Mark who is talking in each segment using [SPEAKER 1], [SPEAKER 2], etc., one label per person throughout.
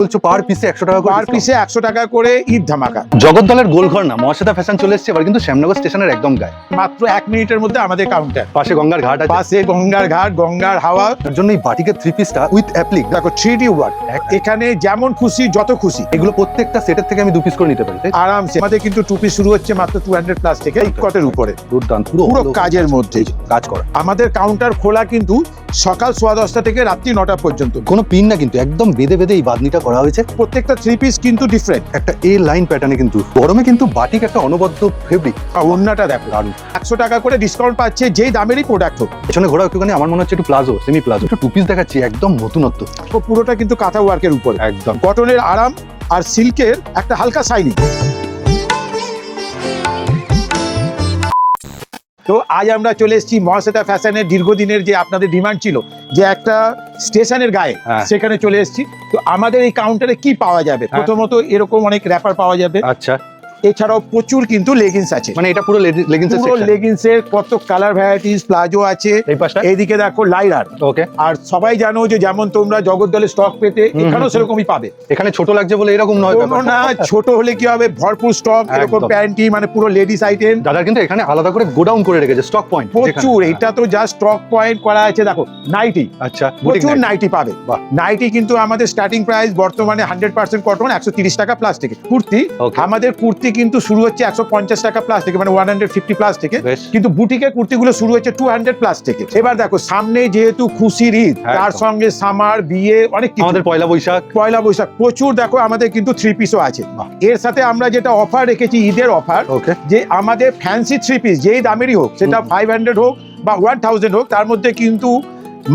[SPEAKER 1] বলছো পার পিসে 100 টাকা করে
[SPEAKER 2] পার পিসে 100 টাকা করে ঈদ ধামাকা।
[SPEAKER 1] জগদ্দলের গোলঘর না মহাশ্বেতা ফ্যাশন চলে এসেছে এবার কিন্তু শ্যামনগর স্টেশনের একদম গায়ে,
[SPEAKER 2] মাত্র 1 মিনিটের মধ্যে আমাদের কাউন্টার,
[SPEAKER 1] পাশে গঙ্গার ঘাট আছে,
[SPEAKER 2] পাশে গঙ্গার ঘাট, গঙ্গার হাওয়া।
[SPEAKER 1] তার জন্য এই বাটিকের 3 পিসটা উইথ অ্যাপ্লিক
[SPEAKER 2] দেখো 3D ওয়ার্ক, এখানে যেমন খুশি যত খুশি
[SPEAKER 1] এগুলো প্রত্যেকটা সেটের থেকে আমি 2 পিস করে নিতে পারি, তাই
[SPEAKER 2] আরামসে। আমাদের কিন্তু 2 পিস শুরু হচ্ছে মাত্র 200 প্লাস থেকে, এই কটের উপরে
[SPEAKER 1] দুর্দান্ত
[SPEAKER 2] পুরো কাজের মধ্যে
[SPEAKER 1] কাজ করা।
[SPEAKER 2] আমাদের কাউন্টার খোলা কিন্তু সকাল 10:15 থেকে রাত্রি 9টা পর্যন্ত।
[SPEAKER 1] কোনো পিন না, কিন্তু একদম বেঁধে বেঁধে এই বাঁধনিটা করা হয়েছে।
[SPEAKER 2] প্রত্যেকটা 3 পিস কিন্তু ডিফারেন্ট,
[SPEAKER 1] একটা এ লাইন প্যাটার্নে, কিন্তু গরমে কিন্তু বাটিক একটা অনবদ্য ফেব্রিক।
[SPEAKER 2] ওন্নাটা দেখো
[SPEAKER 1] দারুণ।
[SPEAKER 2] 100 টাকা করে ডিসকাউন্ট পাচ্ছে যেই দামেরই প্রোডাক্ট হোক।
[SPEAKER 1] পেছনে ঘোরা একটুখানি আমার মনে হচ্ছে একটু প্লাজো, সেমি প্লাজো, একটু 2 পিস দেখাচ্ছি, একদম নতুনত্ব।
[SPEAKER 2] পুরোটা কিন্তু কাঁথা ওয়ার্কের উপরে,
[SPEAKER 1] একদম
[SPEAKER 2] কটনের আরাম আর সিল্কের একটা হালকা শাইনিং। তো আজ আমরা চলে এসেছি মহাশ্বেতা ফ্যাশনের দীর্ঘদিনের যে আপনাদের ডিমান্ড ছিল যে একটা স্টেশনের গায়ে,
[SPEAKER 1] হ্যাঁ।
[SPEAKER 2] সেখানে চলে এসেছি। তো আমাদের এই কাউন্টারে কি পাওয়া যাবে?
[SPEAKER 1] হ্যাঁ।
[SPEAKER 2] প্রথমত এরকম অনেক র্যাপার পাওয়া যাবে,
[SPEAKER 1] আচ্ছা,
[SPEAKER 2] এছাড়াও প্রচুর কিন্তু লেগিংস আছে।
[SPEAKER 1] মানে এটা পুরো লেগিংসের
[SPEAKER 2] পুরো
[SPEAKER 1] সেকশন।
[SPEAKER 2] লেগিংসের কত কালার ভ্যারাইটিস, প্লাজো আছে।
[SPEAKER 1] এই পাশটা
[SPEAKER 2] এইদিকে দেখো লাইরার।
[SPEAKER 1] ওকে,
[SPEAKER 2] আর সবাই জানো যে যেমন তোমরা জগদ্দলে স্টক পেতে, এখানেও সেরকমই পাবে।
[SPEAKER 1] এখানে ছোট লাগছে বলে এরকম নয়
[SPEAKER 2] কোনো
[SPEAKER 1] ব্যাপারটা।
[SPEAKER 2] না, ছোট হলে কি হবে, ভরপুর স্টক, এরকম
[SPEAKER 1] একদম।
[SPEAKER 2] প্যান্টি, মানে পুরো লেডিস আইটেম
[SPEAKER 1] দাদা কিন্তু এখানে আলাদা করে গোডাউন করে রেখেছে, স্টক পয়েন্ট
[SPEAKER 2] প্রচুর। এটা তো যা স্টক পয়েন্ট করা আছে, দেখো নাইটি,
[SPEAKER 1] আচ্ছা,
[SPEAKER 2] প্রচুর নাইটি পাবে।
[SPEAKER 1] বাহ।
[SPEAKER 2] নাইটি কিন্তু আমাদের স্টার্টিং প্রাইস বর্তমানে 100% কটন 130 টাকা প্লাস থেকে। কুর্তি,
[SPEAKER 1] Okay.
[SPEAKER 2] আমাদের কুর্তি কিন্তু শুরু হচ্ছে 150 টাকা প্লাস থেকে, মানে 150 প্লাস থেকে।
[SPEAKER 1] বেশ।
[SPEAKER 2] কিন্তু বুটিকের কুর্তিগুলো শুরু হচ্ছে 200 প্লাস থেকে। এবার দেখো সামনে যেহেতু খুশির ঈদ, তার
[SPEAKER 1] একদম।
[SPEAKER 2] সঙ্গে সামার, বিয়ে, অনেক কিছু।
[SPEAKER 1] আমাদের পয়লা বৈশাখ,
[SPEAKER 2] পয়লা বৈশাখ প্রচুর, দেখো আমাদের কিন্তু 3 পিসও আছে।
[SPEAKER 1] বাহ।
[SPEAKER 2] এর সাথে আমরা যেটা অফার রেখেছি, ঈদের অফার,
[SPEAKER 1] ওকে,
[SPEAKER 2] যে আমাদের ফ্যান্সি 3 পিস যেই দামেরই হোক, সেটা 500 হোক বা 1000 হোক, তার মধ্যে কিন্তু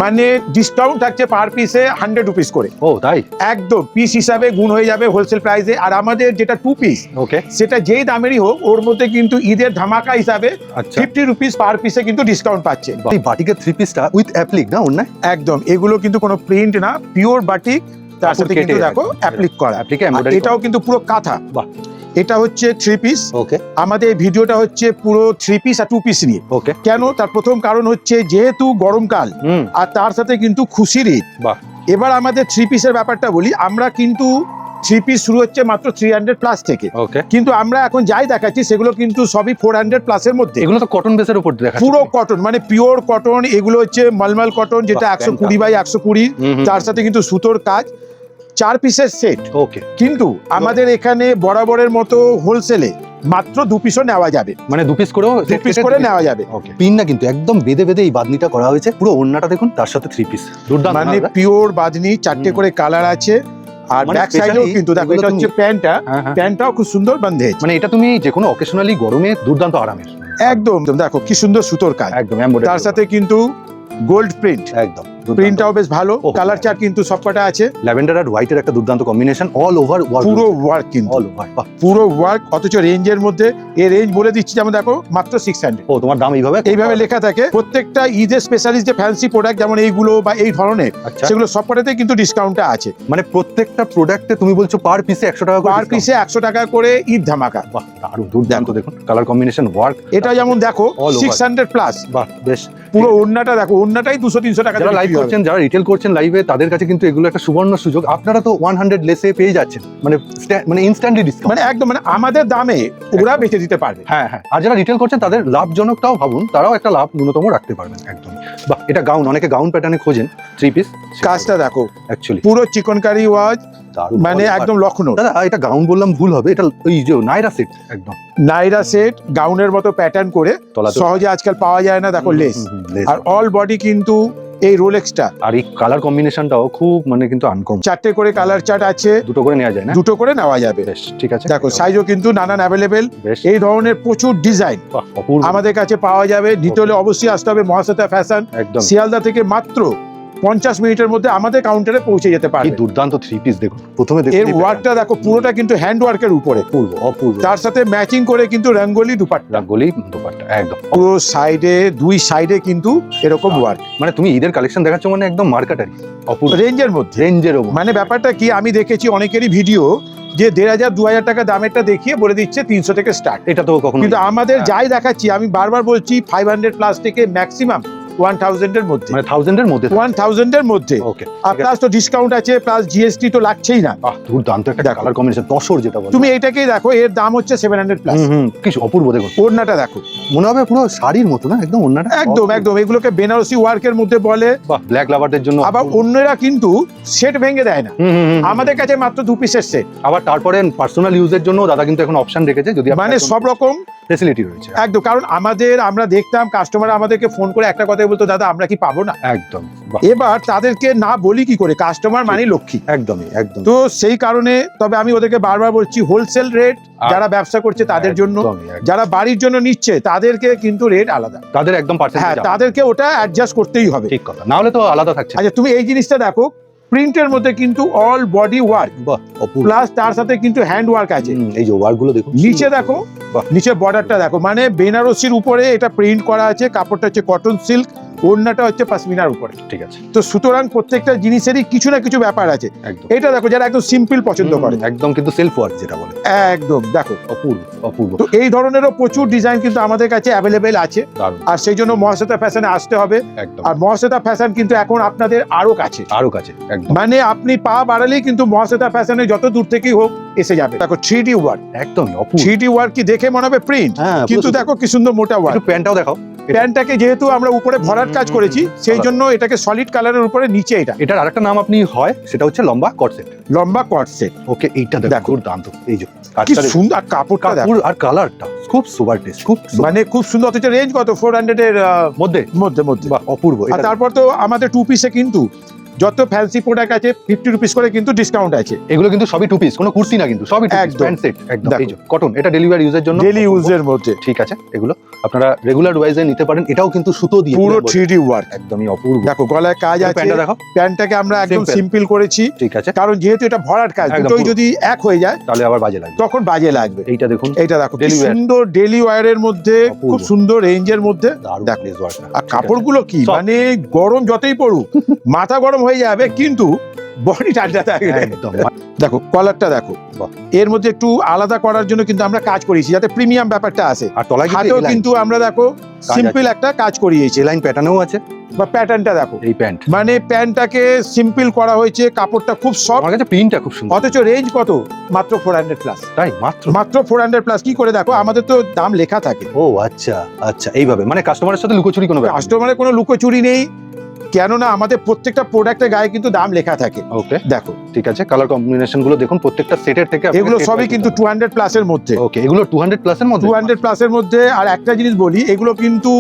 [SPEAKER 2] মানে ডিসকাউন্ট থাকছে পার পিসে 100 রুপিস করে।
[SPEAKER 1] ও তাই,
[SPEAKER 2] একদম পিস হিসাবে গুণ হয়ে যাবে হোলসেল প্রাইসে। আর আমাদের যেটা 2 পিস,
[SPEAKER 1] ওকে,
[SPEAKER 2] সেটা যেই দামেরই হোক, ওর মধ্যে কিন্তু ঈদের ধামাকা হিসাবে
[SPEAKER 1] আচ্ছা।
[SPEAKER 2] 50 রুপিস পার পিসে কিন্তু ডিসকাউন্ট পাচ্ছে।
[SPEAKER 1] এই বাটিকের 3 পিসটা উইথ অ্যাপ্লিক না অন্য
[SPEAKER 2] একদম, এগুলো কিন্তু কোনো প্রিন্ট না, পিওর বাটিক, তার
[SPEAKER 1] কাপড়
[SPEAKER 2] সাথে
[SPEAKER 1] কেটে
[SPEAKER 2] কিন্তু দেখো
[SPEAKER 1] একদম।
[SPEAKER 2] অ্যাপ্লিক করা।
[SPEAKER 1] অ্যাপ্লিকে
[SPEAKER 2] আর
[SPEAKER 1] এমব্রয়ডারি
[SPEAKER 2] এটাও কিন্তু পুরো কাঁথা।
[SPEAKER 1] বাহ।
[SPEAKER 2] এটা হচ্ছে 3 পিস।
[SPEAKER 1] ওকে,
[SPEAKER 2] আমাদের ভিডিওটা হচ্ছে পুরো 3 পিস আর 2 পিস নিয়ে।
[SPEAKER 1] ওকে,
[SPEAKER 2] কেন? তার প্রথম কারণ হচ্ছে যেহেতু গরমকাল, আর তার সাথে কিন্তু খুশির ঈদ।
[SPEAKER 1] বাহ।
[SPEAKER 2] এবার আমাদের 3 পিসের ব্যাপারটা বলি, আমরা কিন্তু 3 পিস শুরু হচ্ছে মাত্র 300 প্লাস থেকে,
[SPEAKER 1] ওকে,
[SPEAKER 2] কিন্তু আমরা এখন যাই দেখাচ্ছি সেগুলো কিন্তু সবই 400 প্লাসের মধ্যে।
[SPEAKER 1] এগুলো তো কটন বেসের উপর দেখা
[SPEAKER 2] পুরো কটন, মানে পিওর কটন। এগুলো হচ্ছে মলমল কটন, যেটা
[SPEAKER 1] বাহ,
[SPEAKER 2] 120 বাই 120, তার সাথে কিন্তু সুতোর কাজ। 4 পিসের সেট।
[SPEAKER 1] ওকে,
[SPEAKER 2] কিন্তু আমাদের এখানে বরাবরের মতো হোলসেলে মাত্র 2 পিসও নেওয়া যাবে,
[SPEAKER 1] মানে 2 পিস করেও
[SPEAKER 2] 2 পিস করে নেওয়া যাবে।
[SPEAKER 1] ওকে, পিন না, কিন্তু একদম বেঁধে বেঁধে এই বাঁধনিটা করা হয়েছে। পুরো ওন্নাটা দেখুন, তার সাথে 3 পিস দুর্দান্ত।
[SPEAKER 2] মানে পিওর বাঁধনি, 4টে করে কালার আছে। আর
[SPEAKER 1] মানে
[SPEAKER 2] ব্যাক সাইডেও
[SPEAKER 1] specially
[SPEAKER 2] কিন্তু দেখো,
[SPEAKER 1] এগুলো
[SPEAKER 2] এটা হচ্ছে
[SPEAKER 1] তুমি-
[SPEAKER 2] প্যান্টটা,
[SPEAKER 1] হ্যাঁ, হ্যাঁ।
[SPEAKER 2] প্যান্টটাও খুব সুন্দর বান্ধেজ।
[SPEAKER 1] মানে এটা তুমি যে কোনো অকেশনালি গরমে দুর্দান্ত আরামের,
[SPEAKER 2] একদম দেখো কি সুন্দর সুতোর কাজ,
[SPEAKER 1] একদম এমব্রয়ডারি,
[SPEAKER 2] তার সাথে কিন্তু গোল্ড প্রিন্ট।
[SPEAKER 1] একদম
[SPEAKER 2] প্রিন্টটাও বেশ ভালো,
[SPEAKER 1] ওহ,
[SPEAKER 2] কালার চার্ট কিন্তু সবকটা আছে।
[SPEAKER 1] ল্যাভেন্ডার আর হোয়াইটের একটা দুর্দান্ত কম্বিনেশন, অল ওভার ওয়ার্ক,
[SPEAKER 2] পুরো ওয়ার্ক কিন্তু,
[SPEAKER 1] অল ওভার। বাহ,
[SPEAKER 2] পুরো ওয়ার্ক, অথচ রেঞ্জের মধ্যে। এই রেঞ্জ বলে দিচ্ছি, যেমন দেখো মাত্র 600।
[SPEAKER 1] ও তোমার দাম
[SPEAKER 2] এইভাবে লেখা থাকে। প্রত্যেকটা ঈদের স্পেশালিস্ট যে ফ্যান্সি প্রোডাক্ট, যেমন এইগুলো বা এই ধরনের,
[SPEAKER 1] আচ্ছা,
[SPEAKER 2] সেগুলো সবকটাতে কিন্তু ডিসকাউন্টটা আছে।
[SPEAKER 1] মানে প্রত্যেকটা প্রোডাক্টে তুমি বলছো পার পিসে 100 টাকা করে
[SPEAKER 2] পার
[SPEAKER 1] discount?
[SPEAKER 2] পিসে 100 টাকা করে ঈদ ধামাকা।
[SPEAKER 1] বাহ, দারুণ দুর্দান্ত। দেখুন কালার কম্বিনেশন, ওয়ার্ক,
[SPEAKER 2] এটা যেমন দেখো
[SPEAKER 1] All over.
[SPEAKER 2] 600 প্লাস।
[SPEAKER 1] বাহ, বেশ।
[SPEAKER 2] পুরো ওড়নাটা দেখো, ওড়নাটাই 200-300 টাকা
[SPEAKER 1] যারা লাইভ করছেন, যারা রিটেল করছেন লাইভে, তাদের কাছে কিন্তু এগুলো একটা সুবর্ণ সুযোগ। আপনারা তো 100 লেসে পেয়ে যাচ্ছেন, মানে ইনস্ট্যান্টলি ডিসকাউন্ট।
[SPEAKER 2] মানে একদম, মানে আমাদের দামে ওরা বেচে দিতে পারবে।
[SPEAKER 1] হ্যাঁ, হ্যাঁ। আর যারা রিটেল করছেন তাদের লাভজনকটাও ভাবুন, তারাও একটা লাভ ন্যূনতম রাখতে পারবেন। একদম। বাহ, এটা গাউন, অনেকে গাউন প্যাটার্নে খোঁজেন 3 পিস।
[SPEAKER 2] কাজটা দেখো
[SPEAKER 1] অ্যাকচুয়ালি
[SPEAKER 2] পুরো চিকনকারি ওয়াজ, মানে একদম লখনৌ।
[SPEAKER 1] দাদা এটা গাউন বললাম ভুল হবে, এটা ওই যে নাইরা সেট একদম
[SPEAKER 2] নাইরা সেট, গাউনের মতো প্যাটার্ন করে,
[SPEAKER 1] তলাতে।
[SPEAKER 2] সহজে আজকাল পাওয়া যায় না। দেখো লেস,
[SPEAKER 1] লেস।
[SPEAKER 2] আর অল বডি কিন্তু এই রোলেক্সটা।
[SPEAKER 1] আর এই কালার কম্বিনেশনটাও খুব মানে কিন্তু আনকমন।
[SPEAKER 2] 4টে করে কালার চার্ট আছে,
[SPEAKER 1] দুটো করে নেওয়া যায় না?
[SPEAKER 2] 2টো করে নেওয়া যাবে।
[SPEAKER 1] বেশ, ঠিক আছে।
[SPEAKER 2] দেখো সাইজও কিন্তু নানান অ্যাভেলেবেল।
[SPEAKER 1] বেশ,
[SPEAKER 2] এই ধরনের প্রচুর ডিজাইন
[SPEAKER 1] বাহ, অপূর্ব।
[SPEAKER 2] আমাদের কাছে পাওয়া যাবে। নিতে হলে অবশ্যই আসতে হবে মহাশ্বেতা ফ্যাশন,
[SPEAKER 1] একদম
[SPEAKER 2] শিয়ালদা থেকে মাত্র 50 মিনিটের মধ্যে আমাদের কাউন্টারে পৌঁছে যেতে
[SPEAKER 1] কি
[SPEAKER 2] পারবে।
[SPEAKER 1] দুর্দান্ত 3 পিস দেখুন। প্রথমে দেখুন
[SPEAKER 2] এর ওয়ার্কটা দেখো, পুরোটা কিন্তু হ্যান্ড ওয়ার্কের উপরে,
[SPEAKER 1] অপূর্ব, অপূর্ব।
[SPEAKER 2] তার সাথে ম্যাচিং করে কিন্তু রঙ্গোলি দুপাট্টা।
[SPEAKER 1] গলি দোপাট্টা একদম।
[SPEAKER 2] পুরো সাইডে, 2 সাইডে কিন্তু এরকম ওয়ার্ক,
[SPEAKER 1] মানে তুমি ঈদের কালেকশন দেখাচ্ছ মানে একদম মার্কেটারি, অপূর্ব
[SPEAKER 2] রেঞ্জের মধ্যে।
[SPEAKER 1] রেঞ্জের ওপর।
[SPEAKER 2] মানে ব্যাপারটা কি, আমি দেখেছি অনেকেরই ভিডিও যে 1500-2000 টাকা দামেরটা দেখিয়ে বলে দিচ্ছে 300 থেকে স্টার্ট।
[SPEAKER 1] এটা তো কখনো
[SPEAKER 2] কিন্তু আমাদের যাই দেখাচ্ছি, আমি বারবার বলছি 500 প্লাস থেকে ম্যাক্সিমাম 1000 এর মধ্যে,
[SPEAKER 1] মানে 1000 এর মধ্যে
[SPEAKER 2] 1000 এর মধ্যে।
[SPEAKER 1] ওকে
[SPEAKER 2] আর প্লাস তো ডিসকাউন্ট আছে, প্লাস জিএসটি তো লাগছেই না।
[SPEAKER 1] দুর্দান্ত একটা
[SPEAKER 2] দেখো।
[SPEAKER 1] কালার কম্বিনেশন, তসর যেটা বলে।
[SPEAKER 2] তুমি এটাকেই দেখো, এর দাম হচ্ছে 700 প্লাস।
[SPEAKER 1] কি অপূর্ব দেখুন,
[SPEAKER 2] ওড়নাটা দেখো,
[SPEAKER 1] মনে হবে পুরো শাড়ির মতো না, একদম ওড়নাটা
[SPEAKER 2] একদম একদম এগুলোকে বেনারসি ওয়ার্কের মধ্যে বলে।
[SPEAKER 1] বাহ, ব্ল্যাক লাভারদের জন্য।
[SPEAKER 2] আবার অন্যরা কিন্তু সেট ভেঙে দেয় না, আমাদের কাছে মাত্র 2 পিসের সেট।
[SPEAKER 1] আবার তারপরে পার্সোনাল ইউজের জন্য দাদা কিন্তু এখন অপশন রেখেছে, যদি
[SPEAKER 2] মানে সব রকম
[SPEAKER 1] ফ্যাসিলিটি রয়েছে।
[SPEAKER 2] একদম, কারণ আমরা দেখতাম কাস্টমার আমাদেরকে ফোন করে একটা কথাই বলতো, দাদা আমরা কি পাবো না।
[SPEAKER 1] একদম, বাহ,
[SPEAKER 2] এবার তাদেরকে না বলি কি করে, কাস্টমার মানে লক্ষ্মী।
[SPEAKER 1] একদমই একদম।
[SPEAKER 2] তো সেই কারণে তবে আমি ওদেরকে বারবার বলছি, হোলসেল রেট যারা ব্যবসা করছে তাদের জন্য,
[SPEAKER 1] একদমই, একদম।
[SPEAKER 2] যারা বাড়ির জন্য নিচ্ছে তাদেরকে কিন্তু রেট আলাদা।
[SPEAKER 1] তাদের একদম
[SPEAKER 2] হ্যাঁ,
[SPEAKER 1] পার্সেন্টেজ
[SPEAKER 2] তাদেরকে ওটা অ্যাডজাস্ট করতেই হবে।
[SPEAKER 1] ঠিক কথা, না হলে তো আলাদা থাকছে।
[SPEAKER 2] আচ্ছা, তুমি এই জিনিসটা দেখো, প্রিন্টের মধ্যে কিন্তু অল বডি ওয়ার্ক,
[SPEAKER 1] বাহ, অপূর্ব।
[SPEAKER 2] প্লাস তার সাথে কিন্তু হ্যান্ড ওয়ার্ক আছে।
[SPEAKER 1] এই যে ওয়ার্ক গুলো দেখুন,
[SPEAKER 2] নিচে দেখো,
[SPEAKER 1] বাহ।
[SPEAKER 2] নিচে বর্ডারটা দেখো, মানে বেনারসির উপরে এটা প্রিন্ট করা আছে, কাপড়টা হচ্ছে কটন সিল্ক, ওড়নাটা হচ্ছে পশমিনার উপরে।
[SPEAKER 1] ঠিক আছে,
[SPEAKER 2] তো সুতরাং প্রত্যেকটা জিনিসেরই কিছু না কিছু ব্যাপার আছে।
[SPEAKER 1] একদম
[SPEAKER 2] এটা দেখো, যারা একদম সিম্পল পছন্দ করে,
[SPEAKER 1] একদম কিন্তু সেলফ ওয়ার্ক যেটা বলে,
[SPEAKER 2] একদম দেখো
[SPEAKER 1] অপূর্ব অপূর্ব,
[SPEAKER 2] তো এই ধরনেরও প্রচুর ডিজাইন কিন্তু আমাদের কাছে অ্যাভেলেবেল আছে।
[SPEAKER 1] দারুণ,
[SPEAKER 2] আর সেই জন্য মহাশ্বেতা ফ্যাশনে আসতে হবে।
[SPEAKER 1] একদম
[SPEAKER 2] আর মহাশ্বেতা ফ্যাশন কিন্তু এখন আপনাদের আরো কাছে,
[SPEAKER 1] আরো কাছে, একদম
[SPEAKER 2] মানে আপনি পা বাড়ালেই কিন্তু মহাশ্বেতা ফ্যাশনে যত দূর থেকেই হোক এসে যাবে। দেখো 3D ওয়ার্ক,
[SPEAKER 1] একদম অপূর্ব।
[SPEAKER 2] 3D ওয়ার্ক কি দেখে মনে হবে প্রিন্ট,
[SPEAKER 1] হ্যাঁ,
[SPEAKER 2] কিন্তু দেখো কি সুন্দর মোটা ওয়ার্ক।
[SPEAKER 1] একটু প্যান্টটাও দেখাও।
[SPEAKER 2] প্যান্টটাকে যেহেতু আমরা উপরে ভরাট কাজ করেছি, সেই জন্য এটাকে সলিড কালারের উপরে নিচে এটা
[SPEAKER 1] এটার আরেকটা নাম আপনি হয়, সেটা হচ্ছে লম্বা কট সেট।
[SPEAKER 2] লম্বা কট সেট।
[SPEAKER 1] ওকে, এইটা
[SPEAKER 2] দেখো।
[SPEAKER 1] দেখো দান্ত, এই যে
[SPEAKER 2] কি
[SPEAKER 1] কাজটা দেখুন,
[SPEAKER 2] সুন্দর, আর কাপড়টা দেখো,
[SPEAKER 1] কাপড় আর কালারটা খুব সুপার টেস্ট, খুব
[SPEAKER 2] মানে খুব সুন্দর। অথচ রেঞ্জ কত, 400 এর
[SPEAKER 1] মধ্যে,
[SPEAKER 2] মধ্যে মধ্যে।
[SPEAKER 1] বাহ, অপূর্ব।
[SPEAKER 2] আর তারপর তো আমাদের 2 পিসে কিন্তু যত ফ্যান্সি প্রোডাক্ট আছে 50 রুপিস করে কিন্তু ডিসকাউন্ট আছে।
[SPEAKER 1] এগুলো কিন্তু সবই টু পিস, কোনো কুর্তি না কিন্তু, সবই
[SPEAKER 2] একদম।
[SPEAKER 1] প্যান্ট সেট, একদম
[SPEAKER 2] দেখো।
[SPEAKER 1] এই যে কটন, এটা ডেলিভারি ইউজের জন্য,
[SPEAKER 2] ডেলি ইউজের মধ্যে
[SPEAKER 1] ঠিক আছে। এগুলো আপনারা রেগুলার ওয়াইজে নিতে পারেন। এটাও কিন্তু সুতো দিয়ে
[SPEAKER 2] পুরো
[SPEAKER 1] বলে।
[SPEAKER 2] 3D work.
[SPEAKER 1] একদমই অপূর্ব।
[SPEAKER 2] দেখো গলায় কাজ আছে,
[SPEAKER 1] প্যান্টটা দেখো,
[SPEAKER 2] প্যান্টটাকে আমরা একদম
[SPEAKER 1] Simple।
[SPEAKER 2] সিম্পল করেছি,
[SPEAKER 1] ঠিক আছে,
[SPEAKER 2] কারণ যেহেতু এটা ভরাট কাজ,
[SPEAKER 1] একদম
[SPEAKER 2] দুটোই
[SPEAKER 1] পুরো।
[SPEAKER 2] যদি এক হয়ে যায়
[SPEAKER 1] তাহলে আবার বাজে লাগবে।
[SPEAKER 2] তখন বাজে লাগবে।
[SPEAKER 1] এইটা দেখুন,
[SPEAKER 2] এইটা দেখো কি
[SPEAKER 1] Daily wear।
[SPEAKER 2] সুন্দর, ডেলি ওয়্যারের মধ্যে
[SPEAKER 1] অপূর্ব।
[SPEAKER 2] খুব সুন্দর রেঞ্জের মধ্যে।
[SPEAKER 1] দারুণ
[SPEAKER 2] দেখো।
[SPEAKER 1] লেস ওয়ার্কটা।
[SPEAKER 2] আর কাপড়গুলো কি,
[SPEAKER 1] Soft।
[SPEAKER 2] মানে গরম যতই পড়ুক মাথা গরম হয়ে যাবে, কিন্তু বডি ঠান্ডা থাকবে।
[SPEAKER 1] একদম
[SPEAKER 2] দেখো কলারটা দেখো,
[SPEAKER 1] বাহ।
[SPEAKER 2] এর মধ্যে একটু আলাদা করার জন্য কিন্তু আমরা কাজ করিয়েছি, যাতে প্রিমিয়াম ব্যাপারটা আসে।
[SPEAKER 1] আর তলায়
[SPEAKER 2] হাতেও কিন্তু আমরা দেখো সিম্পল একটা কাজ করিয়েছি।
[SPEAKER 1] লাইন প্যাটার্নও আছে,
[SPEAKER 2] বা প্যাটার্নটা দেখো,
[SPEAKER 1] এই প্যান্ট।
[SPEAKER 2] মানে প্যান্টটাকে সিম্পল করা হয়েছে, কাপড়টা খুব সফট।
[SPEAKER 1] আমার কাছে প্রিন্টটা খুব সুন্দর।
[SPEAKER 2] অথচ রেঞ্জ কত, মাত্র 400 প্লাস।
[SPEAKER 1] তাই মাত্র,
[SPEAKER 2] মাত্র 400 প্লাস। কি করে দেখো, আমাদের তো দাম লেখা থাকে,
[SPEAKER 1] ও আচ্ছা আচ্ছা, এইভাবে মানে কাস্টমারের সাথে লুকোচুরি কোনো ব্যাপার নেই।
[SPEAKER 2] কাস্টমারের কোনো লুকোচুরি নেই, কেননা আমাদের প্রত্যেকটা প্রোডাক্টের গায়ে কিন্তু দাম লেখা থাকে।
[SPEAKER 1] ওকে,
[SPEAKER 2] দেখো
[SPEAKER 1] ঠিক আছে। কালার কম্বিনেশন গুলো দেখুন, প্রত্যেকটা সেটের থেকে
[SPEAKER 2] এগুলো সবই কিন্তু 200 প্লাসের মধ্যে,
[SPEAKER 1] ওকে, এগুলো 200 প্লাসের মধ্যে,
[SPEAKER 2] 200 প্লাসের মধ্যে। আর একটা জিনিস বলি, এগুলো কিন্তু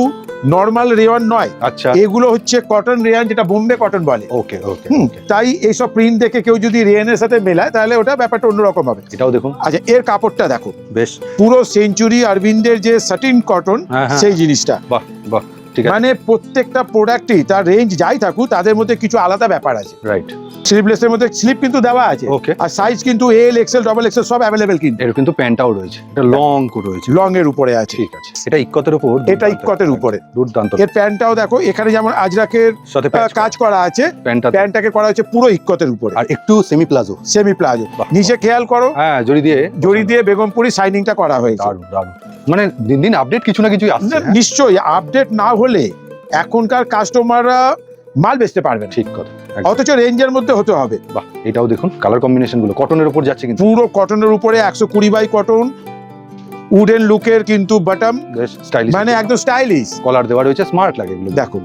[SPEAKER 2] নর্মাল রেয়ন নয়,
[SPEAKER 1] আচ্ছা,
[SPEAKER 2] এগুলো হচ্ছে কটন রেয়ন, যেটা বোম্বে কটন বলে।
[SPEAKER 1] ওকে ওকে,
[SPEAKER 2] তাই এইসব প্রিন্ট দেখে কেউ যদি রেয়নের সাথে মেলায়, তাহলে ওটা ব্যাপারটা অন্যরকম হবে।
[SPEAKER 1] এটাও দেখুন,
[SPEAKER 2] আচ্ছা, এর কাপড়টা দেখো,
[SPEAKER 1] বেশ,
[SPEAKER 2] পুরো সেঞ্চুরি অরবিন্দের যে সাটিন কটন,
[SPEAKER 1] হ্যাঁ, হ্যাঁ।
[SPEAKER 2] সেই জিনিসটা।
[SPEAKER 1] বাহ বাহ, ঠিক আছে,
[SPEAKER 2] মানে প্রত্যেকটা প্রোডাক্টই তার রেঞ্জ যাই থাকুক, তাদের মধ্যে কিছু আলাদা ব্যাপার আছে।
[SPEAKER 1] রাইট,
[SPEAKER 2] স্লিভলেসের মধ্যে স্লিপ কিন্তু দেওয়া আছে,
[SPEAKER 1] ওকে।
[SPEAKER 2] আর সাইজ কিন্তু এল, এক্সেল, ডবল এক্সেল সব অ্যাভেলেবেল কিন্তু।
[SPEAKER 1] এর কিন্তু প্যান্টটাও রয়েছে, এটা লং করে রয়েছে,
[SPEAKER 2] লং এর উপরে আছে,
[SPEAKER 1] ঠিক আছে। এটা ইক্কতের উপর,
[SPEAKER 2] এটা ইক্কতের উপরে।
[SPEAKER 1] দুর্দান্ত।
[SPEAKER 2] এর প্যান্টটাও দেখো, এখানে যেমন আজরাকের
[SPEAKER 1] সাথে
[SPEAKER 2] কাজ করা আছে,
[SPEAKER 1] প্যান্টটা,
[SPEAKER 2] প্যান্টটাকে করা হচ্ছে পুরো ইক্কতের উপরে,
[SPEAKER 1] আর একটু সেমি প্লাজো,
[SPEAKER 2] সেমি প্লাজো।
[SPEAKER 1] বাহ।
[SPEAKER 2] নিচে খেয়াল করো,
[SPEAKER 1] হ্যাঁ, জড়ি দিয়ে,
[SPEAKER 2] জড়ি দিয়ে বেগমপুরি শাইনিংটা করা হয়েছে।
[SPEAKER 1] দারুণ দারুণ। মানে দিন দিন আপডেট কিছু না কিছুই আসছে, হ্যাঁ?
[SPEAKER 2] নিশ্চয়ই আপডেট না হলে এখনকার কাস্টমাররা মাল বেচতে পারবে না,
[SPEAKER 1] ঠিক কথা, একদম।
[SPEAKER 2] অথচ রেঞ্জের মধ্যে হতে হবে।
[SPEAKER 1] বাহ, এটাও দেখুন, কালার কম্বিনেশন গুলো কটনের উপর যাচ্ছে কিন্তু,
[SPEAKER 2] পুরো কটনের উপরে 120 বাই কটন, উডেন লুকের কিন্তু বটম,
[SPEAKER 1] বেশ স্টাইলিশ,
[SPEAKER 2] মানে একদম স্টাইলিশ।
[SPEAKER 1] কলার দেওয়া রয়েছে, স্মার্ট লাগে এগুলো
[SPEAKER 2] দেখো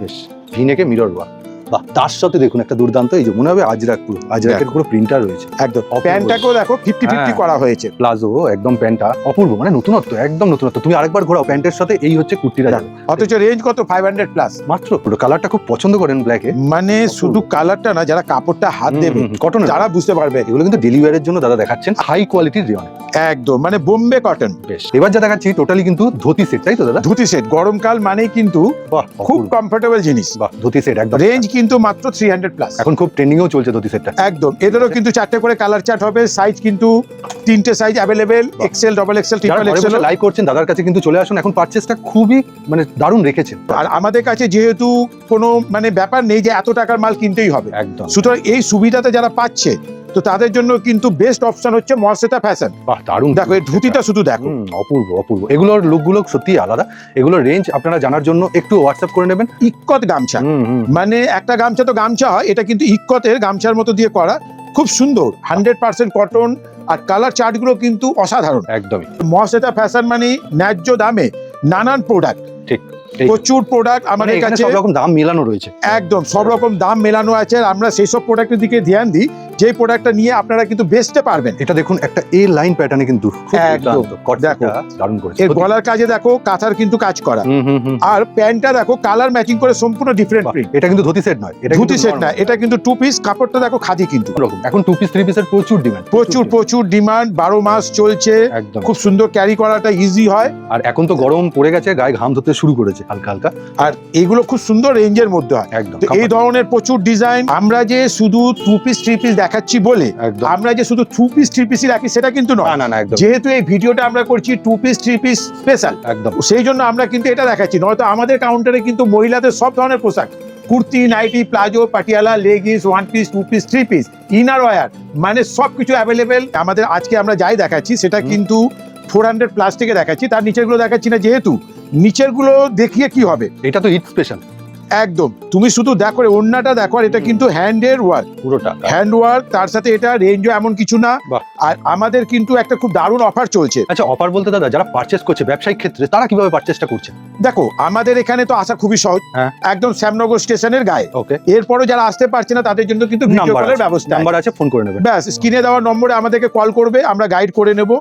[SPEAKER 1] বেশ। ভিনেকে মিরর ওয়ার্ক, বাহ, তার সাথে দেখুন একটা দুর্দান্ত, এই যে মনে হবে আজরাক, পুরো আজরাকের পুরো প্রিন্টার রয়েছে,
[SPEAKER 2] একদম।
[SPEAKER 1] অপূর্ব।
[SPEAKER 2] প্যান্টটাকেও দেখো 50-50
[SPEAKER 1] হ্যাঁ।
[SPEAKER 2] করা হয়েছে।
[SPEAKER 1] প্লাজো একদম, প্যান্টটা অপূর্ব, মানে নতুনত্ব, একদম নতুনত্ব। তুমি আরেকবার ঘোরাও প্যান্টের সাথে, এই হচ্ছে কুর্তিটা যাবে
[SPEAKER 2] অথচ রেঞ্জ কত, 500 প্লাস।
[SPEAKER 1] মাত্র। পুরো কালারটা খুব পছন্দ করেন ব্ল্যাকে,
[SPEAKER 2] মানে শুধু কালারটা না, যারা কাপড়টা হাত দেবে
[SPEAKER 1] কটন,
[SPEAKER 2] তারা বুঝতে পারবে।
[SPEAKER 1] এগুলো কিন্তু ডেলিভারির জন্য দাদা দেখাচ্ছেন, হাই কোয়ালিটির রিয়ন,
[SPEAKER 2] একদম, মানে বোম্বে কটন।
[SPEAKER 1] বেশ। এবার যা দেখাচ্ছি টোটালি কিন্তু ধুতি সেট, তাই তো দাদা?
[SPEAKER 2] ধুতি সেট, গরমকাল মানেই কিন্তু
[SPEAKER 1] বাহ,
[SPEAKER 2] খুব
[SPEAKER 1] অপূর্ব।
[SPEAKER 2] কমফোর্টেবল জিনিস।
[SPEAKER 1] বাহ, ধুতি সেট একদম।
[SPEAKER 2] রেঞ্জ কিন্তু মাত্র 300 প্লাস।
[SPEAKER 1] এখন খুব ট্রেন্ডিংও চলছে ধুতি সেটটা,
[SPEAKER 2] একদম। এদেরও কিন্তু 4টে করে কালার চার্ট হবে, সাইজ কিন্তু 3টে size available, XL, double XL,
[SPEAKER 1] যারা
[SPEAKER 2] ট্রিপল
[SPEAKER 1] ঘরে
[SPEAKER 2] এক্সেল।
[SPEAKER 1] বসে লাইক করছেন দাদার কাছে কিন্তু চলে আসুন, এখন পারচেসটা খুবই মানে দারুণ রেখেছেন।
[SPEAKER 2] আর আমাদের কাছে যেহেতু কোনো মানে ব্যাপার নেই যে এত টাকার মাল কিনতেই হবে,
[SPEAKER 1] একদম,
[SPEAKER 2] সুতরাং এই সুবিধাতে যারা পাচ্ছে তো তাদের জন্য কিন্তু বেস্ট অপশন হচ্ছে মহাশ্বেতা ফ্যাশন।
[SPEAKER 1] বাহ, দারুণ।
[SPEAKER 2] দেখো এই ধুতিটা শুধু দেখো,
[SPEAKER 1] অপূর্ব অপূর্ব। এগুলোর লুকগুলো সত্যি আলাদা। এগুলোর রেঞ্জ আপনারা জানার জন্য একটু হোয়াটসঅ্যাপ করে নেবেন।
[SPEAKER 2] ইক্কত গামছা, মানে একটা গামছা তো গামছা হয়, এটা কিন্তু ইক্কতের গামছার মতো দিয়ে করা, খুব সুন্দর, 100% কটন, আর কালার চার্টগুলো কিন্তু অসাধারণ।
[SPEAKER 1] একদমই।
[SPEAKER 2] মহাশ্বেতা ফ্যাশন মানে ন্যায্য দামে নানান প্রোডাক্ট,
[SPEAKER 1] ঠিক,
[SPEAKER 2] প্রচুর প্রোডাক্ট আমাদের
[SPEAKER 1] এখানে
[SPEAKER 2] কাছে,
[SPEAKER 1] সব রকম দাম মেলানো রয়েছে।
[SPEAKER 2] একদম সব রকম দাম মেলানো আছে। আর আমরা সেই সব প্রোডাক্টের দিকে ধ্যান দিই, যে প্রোডাক্টটা নিয়ে আপনারা কিন্তু বেচতে পারবেন।
[SPEAKER 1] এটা দেখুন, একটা এ লাইন প্যাটার্নে কিন্তু খুব
[SPEAKER 2] একদম।
[SPEAKER 1] দুর্দান্ত। কটটা
[SPEAKER 2] দেখো,
[SPEAKER 1] দারুণ করেছে।
[SPEAKER 2] এর গলার কাজে দেখো কাঁথার কিন্তু কাজ করা, আর প্যান্টটা দেখো কালার ম্যাচিং করে সম্পূর্ণ ডিফারেন্ট
[SPEAKER 1] বাহ,
[SPEAKER 2] প্রিন্ট।
[SPEAKER 1] এটা কিন্তু ধুতি সেট নয়, এটা
[SPEAKER 2] ধুতি সেট না, এটা কিন্তু 2 পিস। কাপড়টা দেখো খাদি কিন্তু
[SPEAKER 1] রকম। এখন 2 পিস 3 পিসের প্রচুর ডিমান্ড,
[SPEAKER 2] প্রচুর ডিমান্ড, 12 মাস চলছে,
[SPEAKER 1] একদম।
[SPEAKER 2] খুব সুন্দর ক্যারি করাটা ইজি হয়।
[SPEAKER 1] আর এখন তো গরম পড়ে গেছে, গায়ে ঘাম ধরতে শুরু করেছে হালকা হালকা।
[SPEAKER 2] আর এগুলো খুব সুন্দর রেঞ্জের মধ্যে হয়।
[SPEAKER 1] একদম।
[SPEAKER 2] তো এই ধরনের প্রচুর ডিজাইন। আমরা যে শুধু 2 পিস 3 পিস দেখাচ্ছি বলে
[SPEAKER 1] একদম।
[SPEAKER 2] আমরা যে শুধু 2 পিস 3 পিসই রাখি সেটা কিন্তু নয়।
[SPEAKER 1] না, একদম।
[SPEAKER 2] যেহেতু এই ভিডিওটা আমরা করছি 2 পিস 3 পিস স্পেশাল,
[SPEAKER 1] একদম।
[SPEAKER 2] সেই জন্য আমরা কিন্তু এটা দেখাচ্ছি। নয়তো আমাদের কাউন্টারে কিন্তু মহিলাদের সব ধরনের পোশাক, kurti, nightie, palazzo, Patiala, leggings, 1 piece 2 piece 3 piece, inner wear, মানে সবকিছু অ্যাভেলেবেল আমাদের। আজকে আমরা যাই দেখাচ্ছি সেটা কিন্তু 400 প্লাস থেকে দেখাচ্ছি, তার নিচের গুলো দেখাচ্ছি না, যেহেতু নিচের গুলো দেখিয়ে কি হবে।
[SPEAKER 1] এটা তো ঈদ স্পেশাল।
[SPEAKER 2] একদম, তুমি শুধু দেখো ওড়নাটা দেখো, আর এটা কিন্তু হ্যান্ডের ওয়ার্ক,
[SPEAKER 1] পুরোটা
[SPEAKER 2] হ্যান্ড ওয়ার্ক, তার সাথে এটা রেঞ্জও এমন কিছু না।
[SPEAKER 1] বাহ।
[SPEAKER 2] আর আমাদের কিন্তু একটা খুব দারুণ অফার চলছে।
[SPEAKER 1] আচ্ছা, অফার বলতে দাদা, যারা পারচেস করছে ব্যবসায়িক ক্ষেত্রে, তারা কিভাবে পারচেসটা করছে?
[SPEAKER 2] দেখো আমাদের এখানে তো আসা খুবই সহজ,
[SPEAKER 1] হ্যাঁ।
[SPEAKER 2] একদম শ্যামনগর স্টেশনের গায়ে।
[SPEAKER 1] ওকে।
[SPEAKER 2] এরপরও যারা আসতে পারছে না তাদের জন্য কিন্তু ভিডিও কলের ব্যবস্থা,
[SPEAKER 1] নাম্বার আছে, ফোন করে নেবেন।
[SPEAKER 2] ব্যাস স্ক্রিনে দেওয়া নম্বরে আমাদেরকে কল করবে, আমরা গাইড করে নেব।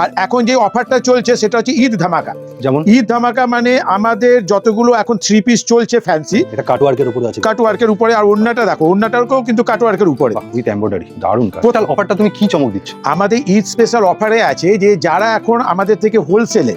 [SPEAKER 2] আর এখন যে অফারটা চলছে সেটা হচ্ছে ঈদ ধামাকা।
[SPEAKER 1] যেমন
[SPEAKER 2] ঈদ ধামাকা মানে আমাদের যতগুলো এখন 3 পিস চলছে ফ্যান্সি,
[SPEAKER 1] এটা কাটওয়ার্কের উপরে আছে,
[SPEAKER 2] কাটওয়ার্কের উপরে, আর ওড়নাটা দেখো, ওড়নাটাও কিন্তু কাটওয়ার্কের উপরে
[SPEAKER 1] উইথ এমব্রয়ডারি, দারুণ কাজ। টোটাল অফারটা তুমি কি চমক দিচ্ছ?
[SPEAKER 2] আমাদের ঈদ স্পেশাল অফারে আছে যে যারা এখন আমাদের থেকে হোলসেলে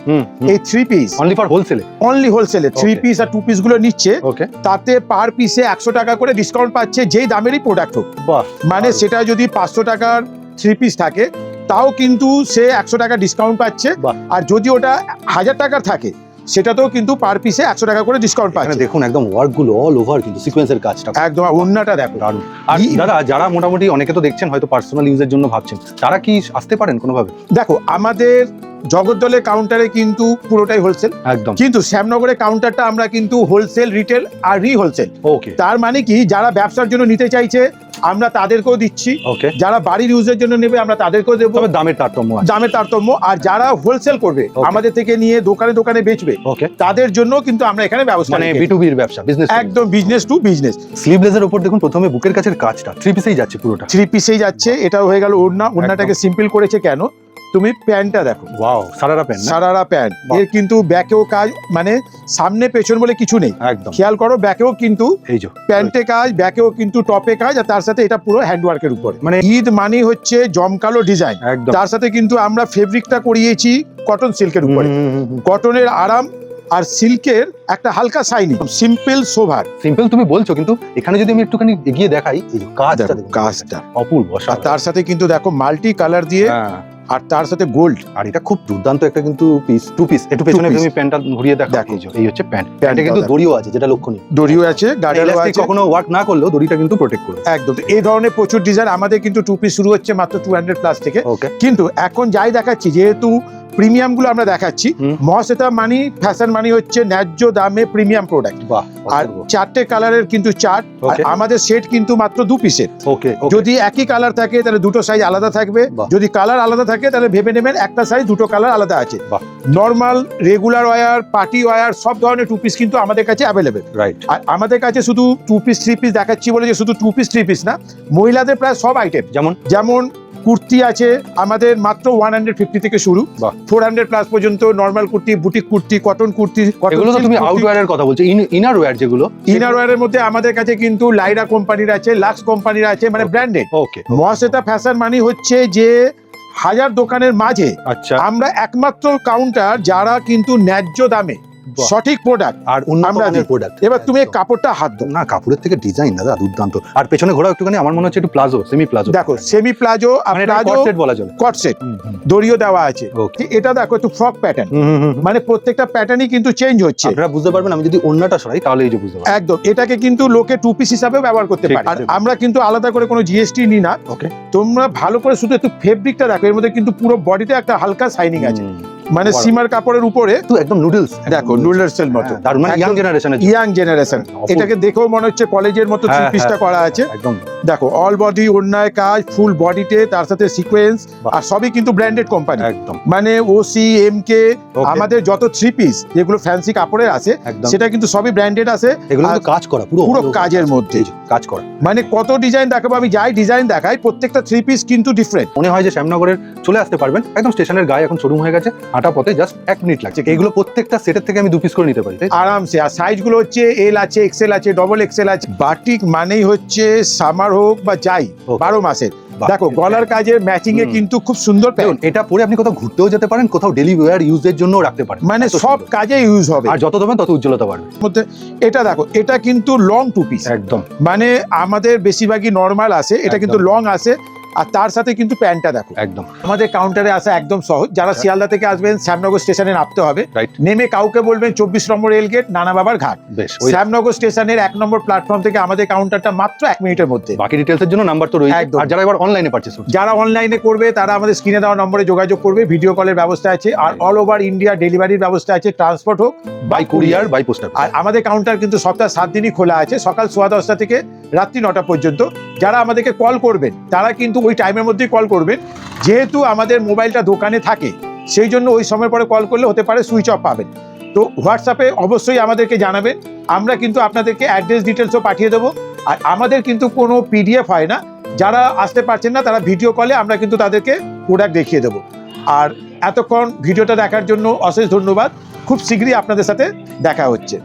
[SPEAKER 2] এই 3 পিস,
[SPEAKER 1] অনলি ফর হোলসেলে,
[SPEAKER 2] অনলি হোলসেলে 3 পিস আর 2 পিস গুলো নিচ্ছে,
[SPEAKER 1] ওকে,
[SPEAKER 2] তাতে পার পিসে 100 টাকা করে ডিসকাউন্ট পাচ্ছে, যেই দামেরই প্রোডাক্ট হোক।
[SPEAKER 1] বাহ,
[SPEAKER 2] মানে সেটা যদি 500 টাকার 3 পিস থাকে তাও কিন্তু সে 100 টাকা ডিসকাউন্ট পাচ্ছে,
[SPEAKER 1] বাহ।
[SPEAKER 2] আর যদি ওটা 1000 টাকার থাকে সেটাতেও কিন্তু পার পিসে 100 টাকা করে ডিসকাউন্ট
[SPEAKER 1] এখানে
[SPEAKER 2] পাচ্ছে।
[SPEAKER 1] দেখুন একদম ওয়ার্ক গুলো অল ওভার, কিন্তু সিকোয়েন্সের কাজটা
[SPEAKER 2] একদম, ওড়নাটা দেখো
[SPEAKER 1] দারুণ। আর দাদা, যারা মোটামুটি অনেকে তো দেখছেন হয়তো পার্সোনাল ইউজের জন্য ভাবছেন, তারা কি আসতে পারেন কোনোভাবে?
[SPEAKER 2] দেখো আমাদের জগদ্দলের কাউন্টারে কিন্তু পুরোটাই হোলসেল,
[SPEAKER 1] একদম।
[SPEAKER 2] কিন্তু শ্যামনগরের কাউন্টারটা আমরা কিন্তু হোলসেল, রিটেল আর রিহোলসেল।
[SPEAKER 1] ওকে,
[SPEAKER 2] তার মানে কি, যারা ব্যবসার জন্য নিতে চাইছে আমরা তাদেরকেও দিচ্ছি,
[SPEAKER 1] ওকে।
[SPEAKER 2] যারা বাড়ির ইউজের জন্য নেবে আমরা তাদেরকেও দেবো,
[SPEAKER 1] তবে দামের তারতম্য আছে।
[SPEAKER 2] দামের তারতম্য। আর যারা হোলসেল করবে
[SPEAKER 1] Okay.
[SPEAKER 2] আমাদের থেকে নিয়ে দোকানে দোকানে বেচবে,
[SPEAKER 1] ওকে,
[SPEAKER 2] তাদের জন্য কিন্তু আমরা এখানে ব্যবস্থা
[SPEAKER 1] মানে
[SPEAKER 2] রেখেছি।
[SPEAKER 1] B2B এর ব্যবসা, বিজনেস।
[SPEAKER 2] একদম বিজনেস টু বিজনেস।
[SPEAKER 1] স্লিভলেসের উপর দেখুন প্রথমে বুকের কাছের কাজটা 3 পিসেই যাচ্ছে পুরোটা।
[SPEAKER 2] 3 পিসেই যাচ্ছে, এটা হয়ে গেল ওড়না। ওড়নাটাকে সিম্পল করেছে কেন, তুমি প্যান্টটা দেখো,
[SPEAKER 1] ওয়াও, সারারা প্যান্ট না?
[SPEAKER 2] সারারা প্যান্ট।
[SPEAKER 1] বাহ।
[SPEAKER 2] এর কিন্তু ব্যাকেও কাজ, মানে সামনে পেছন বলে কিছু নেই,
[SPEAKER 1] একদম।
[SPEAKER 2] খেয়াল করো ব্যাকেও কিন্তু
[SPEAKER 1] এই যে
[SPEAKER 2] প্যান্টে কাজ, ব্যাকেও কিন্তু টপে কাজ, আর তার সাথে এটা পুরো হ্যান্ডওয়ার্কের উপরে। মানে ঈদ মানে হচ্ছে জমকালো ডিজাইন,
[SPEAKER 1] একদম।
[SPEAKER 2] তার সাথে কিন্তু আমরা ফেব্রিকটা করিয়েছি কটন সিল্কের উপরে। কটনের আরাম আর সিল্কের একটা হালকা শাইনি, সিম্পল সোভার।
[SPEAKER 1] সিম্পল তুমি বলছো, কিন্তু এখানে যদি আমি একটুখানি এগিয়ে দেখাই, এই যে কাজটা
[SPEAKER 2] দেখো,
[SPEAKER 1] দেখুন,
[SPEAKER 2] কাজটা
[SPEAKER 1] অপূর্ব,
[SPEAKER 2] আর
[SPEAKER 1] অসাধারণ।
[SPEAKER 2] তার সাথে কিন্তু দেখো মাল্টি কালার দিয়ে,
[SPEAKER 1] হ্যাঁ।
[SPEAKER 2] আর তার সাথে গোল্ড।
[SPEAKER 1] আর এটা খুব দুর্দান্ত একটা কিন্তু পিস, 2 পিস। একটু পেছনে
[SPEAKER 2] piece।
[SPEAKER 1] তুমি প্যান্টটা ঘুরিয়ে দেখো,
[SPEAKER 2] দেখো।
[SPEAKER 1] এই হচ্ছে প্যান্ট। প্যান্টে কিন্তু
[SPEAKER 2] দেখো।
[SPEAKER 1] দড়িও আছে, যেটা লক্ষণীয়।
[SPEAKER 2] দড়িও আছে, গার্ডারও
[SPEAKER 1] ইলাস্টিক
[SPEAKER 2] আছে,
[SPEAKER 1] কখনো ওয়ার্ক না করলেও দড়িটা কিন্তু প্রোটেক্ট করবে।
[SPEAKER 2] একদম। তো এই ধরনের প্রচুর ডিজাইন আমাদের কিন্তু 2 পিস শুরু হচ্ছে মাত্র 200 প্লাস থেকে।
[SPEAKER 1] ওকে,
[SPEAKER 2] কিন্তু এখন যাই দেখাচ্ছি, যেহেতু প্রিমিয়াম গুলো আমরা দেখাচ্ছি, মহাশ্বেতা মানি ফ্যাশন মানি হচ্ছে ন্যায্য দামে প্রিমিয়াম প্রোডাক্ট।
[SPEAKER 1] বাহ,
[SPEAKER 2] আর 4টে কালারের কিন্তু চার্ট, আর
[SPEAKER 1] Okay.
[SPEAKER 2] আমাদের সেট কিন্তু মাত্র 2 পিসের।
[SPEAKER 1] ওকে,
[SPEAKER 2] যদি একই কালার থাকে তাহলে দুটো সাইজ আলাদা থাকবে,
[SPEAKER 1] বাহ।
[SPEAKER 2] যদি কালার আলাদা থাকে তাহলে ভেবে নেবেন একটা সাইজ দুটো কালার আলাদা আছে।
[SPEAKER 1] বাহ।
[SPEAKER 2] Normal, regular wire, party wear সব ধরনের 2 পিস কিন্তু আমাদের কাছে অ্যাভেলেবেল।
[SPEAKER 1] রাইট।
[SPEAKER 2] আর আমাদের কাছে শুধু 2 পিস 3 পিস দেখাচ্ছি বলে যে শুধু 2 পিস 3 পিস না, মহিলাদের প্রায় সব আইটেম,
[SPEAKER 1] যেমন
[SPEAKER 2] যেমন কুর্তি আছে আমাদের মাত্র 150 থেকে শুরু,
[SPEAKER 1] বাহ।
[SPEAKER 2] 400 প্লাস পর্যন্ত normal kurti, boutique kurti, cotton kurti.
[SPEAKER 1] এগুলো তো তুমি আউটওয়্যারের কথা বলছো, ইনার ওয়্যার যেগুলো,
[SPEAKER 2] ইনার ওয়্যারের মধ্যে আমাদের কাছে কিন্তু লাইরা কোম্পানির আছে, লাক্স কোম্পানির আছে, মানে ব্র্যান্ডেড।
[SPEAKER 1] ওকে,
[SPEAKER 2] মহাশ্বেতা ফ্যাশন মানে হচ্ছে যে 1000 দোকানের মাঝে
[SPEAKER 1] আচ্ছা,
[SPEAKER 2] আমরা একমাত্র কাউন্টার যারা কিন্তু ন্যায্য দামে
[SPEAKER 1] বাহ।
[SPEAKER 2] সঠিক প্রোডাক্ট
[SPEAKER 1] আর উন্নত
[SPEAKER 2] আমরা
[SPEAKER 1] মানের
[SPEAKER 2] দিই।
[SPEAKER 1] প্রোডাক্ট।
[SPEAKER 2] এবার তুমি এই কাপড়টা হাত দাও।
[SPEAKER 1] না, কাপড়ের থেকে ডিজাইন দাদা দুর্দান্ত। আর পেছনে ঘোরা একটুখানি আমার মনে হচ্ছে একটু প্লাজো, সেমি প্লাজো।
[SPEAKER 2] দেখো সেমি প্লাজো আর
[SPEAKER 1] মানে এটা
[SPEAKER 2] প্লাজো
[SPEAKER 1] কট সেট বলা চলে।
[SPEAKER 2] কট সেট,
[SPEAKER 1] হুম, হুম।
[SPEAKER 2] দড়িও দেওয়া আছে।
[SPEAKER 1] Okay.
[SPEAKER 2] এটা দেখো একটু ফ্রক প্যাটার্ন,
[SPEAKER 1] হুম, হুম, হুম।
[SPEAKER 2] মানে প্রত্যেকটা প্যাটার্নই কিন্তু চেঞ্জ হচ্ছে।
[SPEAKER 1] আপনারা বুঝতে পারবেন, আমি যদি ওন্নাটা সরাই তাহলে এই যে বুঝতে পারবেন।
[SPEAKER 2] একদম, এটাকে কিন্তু লোকে টু পিস হিসাবে ব্যবহার করতে
[SPEAKER 1] ঠিক
[SPEAKER 2] পারে। আর
[SPEAKER 1] আছে।
[SPEAKER 2] আমরা কিন্তু আলাদা করে কোনো জিএসটি নিই না।
[SPEAKER 1] ওকে।
[SPEAKER 2] তোমরা ভালো করে শুধু একটু ফেব্রিকটা দেখো, এর মধ্যে কিন্তু পুরো বডিতে একটা হালকা শাইনিং আছে, মানে
[SPEAKER 1] বড়।
[SPEAKER 2] সিমার কাপড়ের উপরে
[SPEAKER 1] তো একদম নুডলস
[SPEAKER 2] দেখো নুডলসের মতো।
[SPEAKER 1] তার মানে ইয়াং জেনারেশনের
[SPEAKER 2] ইয়াং জেনারেশন, এটাকে দেখেও মনে হচ্ছে কলেজের মতো থ্রি
[SPEAKER 1] হ্যাঁ,
[SPEAKER 2] পিসটা করা আছে।
[SPEAKER 1] একদম
[SPEAKER 2] দেখো অল বডি অন্যায় কাজ, ফুল বডিতে, তার সাথে সিকোয়েন্স,
[SPEAKER 1] বাহ।
[SPEAKER 2] আর সবই কিন্তু ব্র্যান্ডেড কোম্পানি,
[SPEAKER 1] একদম
[SPEAKER 2] মানে ওসি এমকে।
[SPEAKER 1] Okay.
[SPEAKER 2] আমাদের যত থ্রি পিস যেগুলো ফ্যান্সি কাপড়ের আছে
[SPEAKER 1] একদম।
[SPEAKER 2] সেটা কিন্তু সবই ব্র্যান্ডেড আছে।
[SPEAKER 1] এগুলো
[SPEAKER 2] আর
[SPEAKER 1] কিন্তু কাজ করা পুরো
[SPEAKER 2] পুরো কাজের মধ্যে।
[SPEAKER 1] এই যে, কাজ করা।
[SPEAKER 2] মানে কত ডিজাইন দেখাবো, আমি যাই ডিজাইন দেখাই প্রত্যেকটা থ্রি পিস কিন্তু ডিফারেন্ট।
[SPEAKER 1] মনে হয় যে শ্যামনগরের চলে আসতে পারবেন, একদম স্টেশনের গায়ে এখন শোরুম হয়ে গেছে, হাঁটা পথে জাস্ট 1 মিনিট লাগছে। এগুলো প্রত্যেকটা সেটের থেকে আমি 2 পিস করে নিতে পারি, তাই তো?
[SPEAKER 2] আরামসে। আর সাইজ গুলো হচ্ছে এল আছে, এক্সেল আছে, ডবল এক্সেল আছে। বাটিক মানেই হচ্ছে সামার হোক বা যাই,
[SPEAKER 1] Okay.
[SPEAKER 2] 12 মাসের।
[SPEAKER 1] বাহ।
[SPEAKER 2] দেখো গলার কাজের ম্যাচিং এ
[SPEAKER 1] হুম।
[SPEAKER 2] কিন্তু খুব সুন্দর
[SPEAKER 1] দেখুন,
[SPEAKER 2] প্যান্ট,
[SPEAKER 1] এটা পরে আপনি কোথাও ঘুরতেও যেতে পারেন, কোথাও ডেলি ওয়্যার ইউজের জন্য রাখতে পারেন,
[SPEAKER 2] মানে
[SPEAKER 1] এত
[SPEAKER 2] সব
[SPEAKER 1] সুন্দর।
[SPEAKER 2] কাজে ইউজ হবে।
[SPEAKER 1] আর যত দেবেন তত উজ্জ্বলতা বাড়বে।
[SPEAKER 2] মধ্যে এটা দেখো, এটা কিন্তু লং টু পিস,
[SPEAKER 1] একদম
[SPEAKER 2] মানে আমাদের বেশিরভাগই নর্মাল আসে, এটা কিন্তু
[SPEAKER 1] একদম।
[SPEAKER 2] লং আসে। আর তার সাথে কিন্তু প্যান্টটা দেখো।
[SPEAKER 1] একদম
[SPEAKER 2] আমাদের কাউন্টারে আসা একদম সহজ। যারা শিয়ালদা থেকে আসবেন শ্যামনগর স্টেশনে নামতে হবে,
[SPEAKER 1] রাইট,
[SPEAKER 2] নেমে কাউকে বলবেন 24 নম্বর রেল গেট, নানা বাবার ঘাট।
[SPEAKER 1] বেশ। ওই
[SPEAKER 2] শ্যামনগর স্টেশনের 1 নম্বর প্ল্যাটফর্ম থেকে আমাদের কাউন্টারটা মাত্র 1 মিনিটের মধ্যে।
[SPEAKER 1] বাকি ডিটেলসের জন্য নাম্বার তো রয়েছে।
[SPEAKER 2] একদম।
[SPEAKER 1] আর যারা এবার অনলাইনে পারচেজ করছে,
[SPEAKER 2] যারা অনলাইনে করবে তারা আমাদের স্ক্রিনে দেওয়া নম্বরে যোগাযোগ করবে, ভিডিও কলের ব্যবস্থা আছে। আর অল ওভার ইন্ডিয়া ডেলিভারির ব্যবস্থা আছে, ট্রান্সপোর্ট হোক
[SPEAKER 1] বাই কুরিয়ার বাই পোস্টার।
[SPEAKER 2] আর আমাদের কাউন্টার কিন্তু সপ্তাহে 7 দিনই খোলা আছে, সকাল 10:15 থেকে রাত্রি 9টা পর্যন্ত। যারা আমাদেরকে কল করবেন তারা কিন্তু ওই টাইমের মধ্যেই কল করবেন, যেহেতু আমাদের মোবাইলটা দোকানে থাকে সেই জন্য ওই সময় পরে কল করলে হতে পারে সুইচ অফ পাবেন। তো হোয়াটসঅ্যাপে অবশ্যই আমাদেরকে জানাবেন, আমরা কিন্তু আপনাদেরকে অ্যাড্রেস ডিটেলসও পাঠিয়ে দেবো। আর আমাদের কিন্তু কোনো পিডিএফ হয় না, যারা আসতে পারছেন না তারা ভিডিও কলে আমরা কিন্তু তাদেরকে প্রোডাক্ট দেখিয়ে দেবো। আর এতক্ষণ ভিডিওটা দেখার জন্য অশেষ ধন্যবাদ। খুব শীঘ্রই আপনাদের সাথে দেখা হচ্ছে।